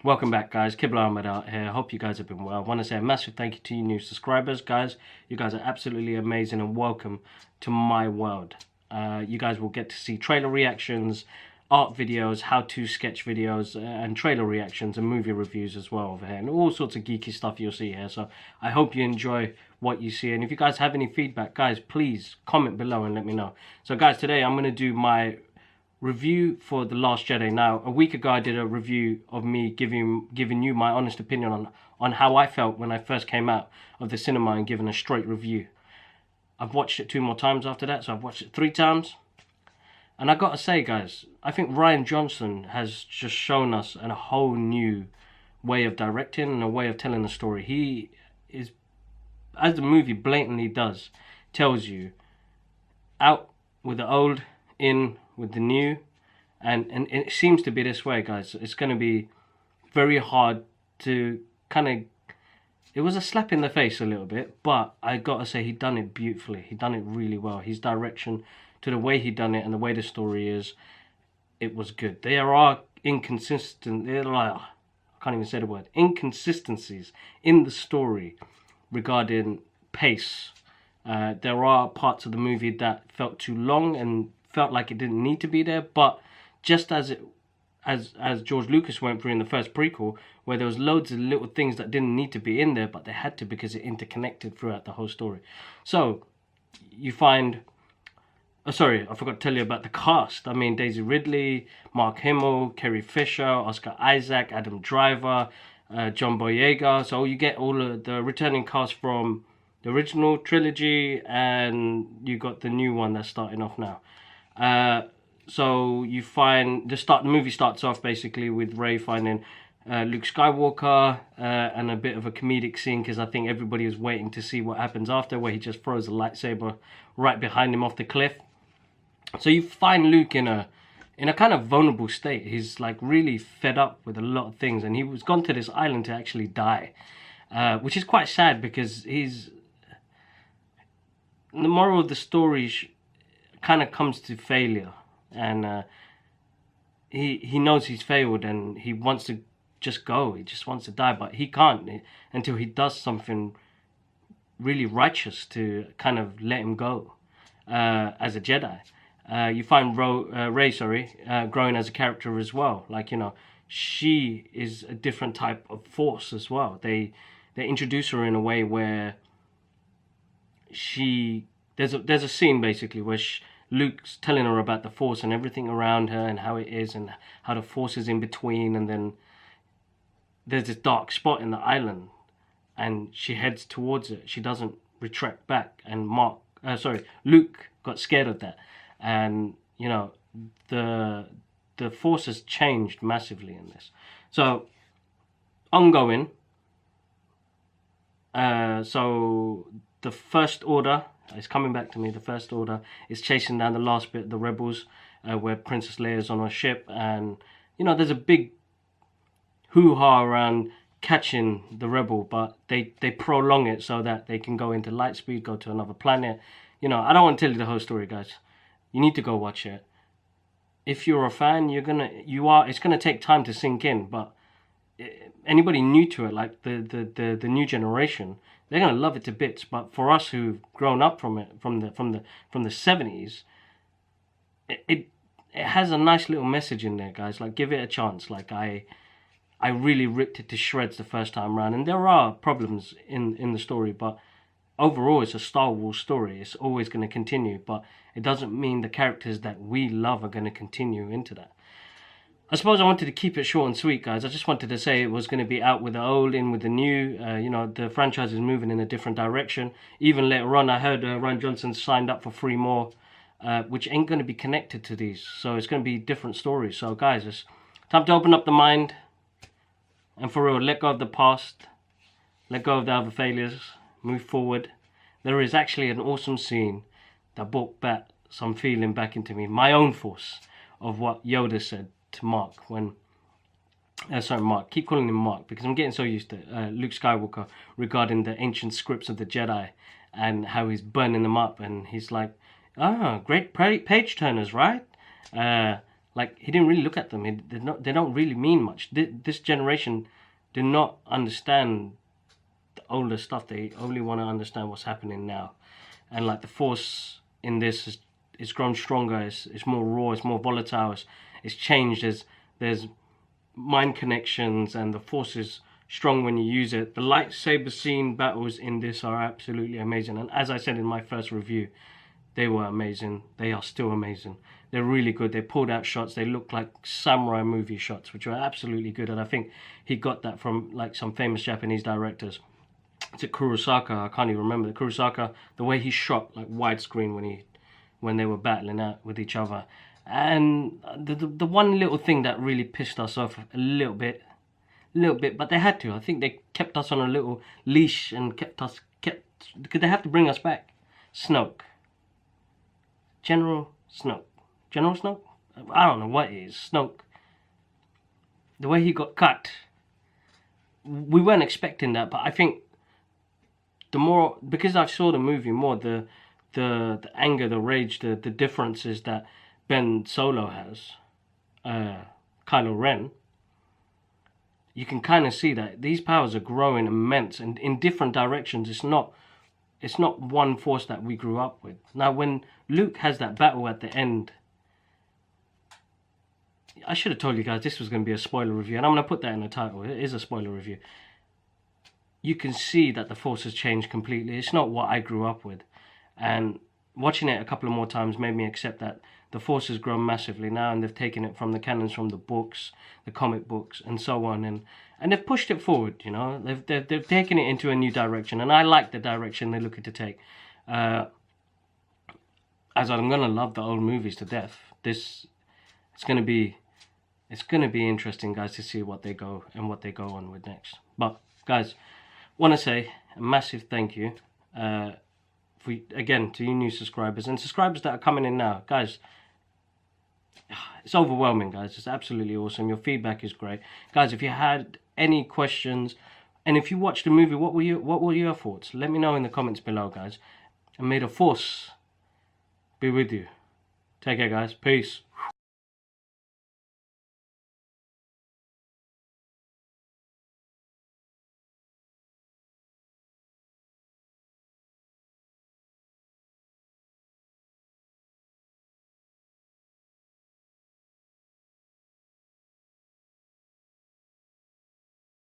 Welcome back, guys. Kibla Ahmed out here. Hope you guys have been well. I want to say a massive thank you to you new subscribers, guys. You guys are absolutely amazing and welcome to my world. You guys will get to see trailer reactions, art videos, how-to sketch videos, and trailer reactions and movie reviews as well over here, and all sorts of geeky stuff you'll see here. So I hope you enjoy what you see, and if you guys have any feedback, guys, please comment below and let me know. So guys, today I'm going to do my review for The Last Jedi. Now, a week ago I did a review of me giving you my honest opinion on how I felt when I first came out of the cinema and given a straight review. I've watched it 2 more times after that, so I've watched it 3 times. And I gotta say, guys, I think Rian Johnson has just shown us a whole new way of directing and a way of telling a story. He is, as the movie blatantly tells you, out with the old, in with the new, and it seems to be this way, guys. It's going to be very hard to kind of, it was a slap in the face a little bit, but I gotta say he done it beautifully. He done it really well. His direction to the way he done it and the way the story is, it was good. There are I can't even say the word, inconsistencies in the story regarding pace. There are parts of the movie that felt too long and felt like it didn't need to be there, but just as George Lucas went through in the first prequel, where there was loads of little things that didn't need to be in there, but they had to because it interconnected throughout the whole story. So you find, sorry, I forgot to tell you about the cast. I mean, Daisy Ridley, Mark Hamill, Carrie Fisher, Oscar Isaac, Adam Driver, John Boyega. So you get all of the returning cast from the original trilogy, and you got the new one that's starting off now. So you find the movie starts off basically with Rey finding Luke Skywalker, and a bit of a comedic scene because I think everybody is waiting to see what happens after, where he just throws a lightsaber right behind him off the cliff. So you find Luke in a kind of vulnerable state. He's like really fed up with a lot of things, and he was gone to this island to actually die, which is quite sad because the moral of the story kind of comes to failure, and he knows he's failed and he wants to just go. He just wants to die, but he can't until he does something really righteous to kind of let him go as a Jedi. You find Rey, growing as a character as well. Like, you know, she is a different type of force as well. They introduce her in a way where there's a scene basically where Luke's telling her about the Force and everything around her and how it is and how the Force is in between, and then there's this dark spot in the island and she heads towards it. She doesn't retract back, and Luke got scared of that, and you know the Force has changed massively in this. So ongoing, so the First Order, it's coming back to me. The First Order is chasing down the last bit of the rebels, where Princess Leia is on her ship, and you know there's a big hoo-ha around catching the rebel, but they prolong it so that they can go into light speed, go to another planet. You know, I don't want to tell you the whole story, guys. You need to go watch it. If you're a fan, it's gonna take time to sink in, but anybody new to it, like the new generation, they're gonna love it to bits. But for us who've grown up from it, from the 70s, it has a nice little message in there, guys. Like, give it a chance. Like, I really ripped it to shreds the first time around, and there are problems in the story, but overall it's a Star Wars story. It's always going to continue, but it doesn't mean the characters that we love are going to continue into that. I suppose I wanted to keep it short and sweet, guys. I just wanted to say it was going to be out with the old, in with the new. You know, the franchise is moving in a different direction. Even later on, I heard Rian Johnson signed up for 3 more, which ain't going to be connected to these. So it's going to be different stories. So, guys, it's time to open up the mind. And for real, let go of the past. Let go of the other failures. Move forward. There is actually an awesome scene that brought back some feeling back into me. My own Force, of what Yoda said to Mark when... Mark. Keep calling him Mark because I'm getting so used to Luke Skywalker regarding the ancient scripts of the Jedi and how he's burning them up. And he's like, great page turners, right? Like, he didn't really look at them. They don't really mean much. This generation do not understand the older stuff. They only want to understand what's happening now. And like the Force in this is grown stronger. It's more raw. It's more volatile. It's changed. There's mind connections, and the Force is strong when you use it. The lightsaber scene battles in this are absolutely amazing. And as I said in my first review, they were amazing. They are still amazing. They're really good. They pulled out shots. They look like samurai movie shots, which are absolutely good. And I think he got that from like some famous Japanese directors. It's a Kurosaka. I can't even remember the Kurosaka. The way he shot like widescreen when they were battling out with each other. And the one little thing that really pissed us off a little bit, but they had to. I think they kept us on a little leash and kept because they have to bring us back. Snoke. General Snoke. I don't know what it is. Snoke. The way he got cut. We weren't expecting that, but I think the more, because I saw the movie more, the anger, the rage, the differences that Ben Solo has, Kylo Ren, you can kind of see that these powers are growing immense and in different directions. It's not one Force that we grew up with. Now, when Luke has that battle at the end, I should have told you guys this was going to be a spoiler review, and I'm going to put that in the title. It is a spoiler review. You can see that the Force has changed completely. It's not what I grew up with. And watching it a couple of more times made me accept that the Force has grown massively now, and they've taken it from the canons, from the books, the comic books, and so on, and they've pushed it forward. You know, they've taken it into a new direction, and I like the direction they're looking to take. As I'm gonna love the old movies to death. It's gonna be interesting, guys, to see what they go on with next. But guys, want to say a massive thank you again to you new subscribers and subscribers that are coming in now, guys. It's overwhelming, guys. It's absolutely awesome. Your feedback is great, guys. If you had any questions, and if you watched the movie, what were your thoughts? Let me know in the comments below, guys. And may the Force be with you. Take care, guys. Peace.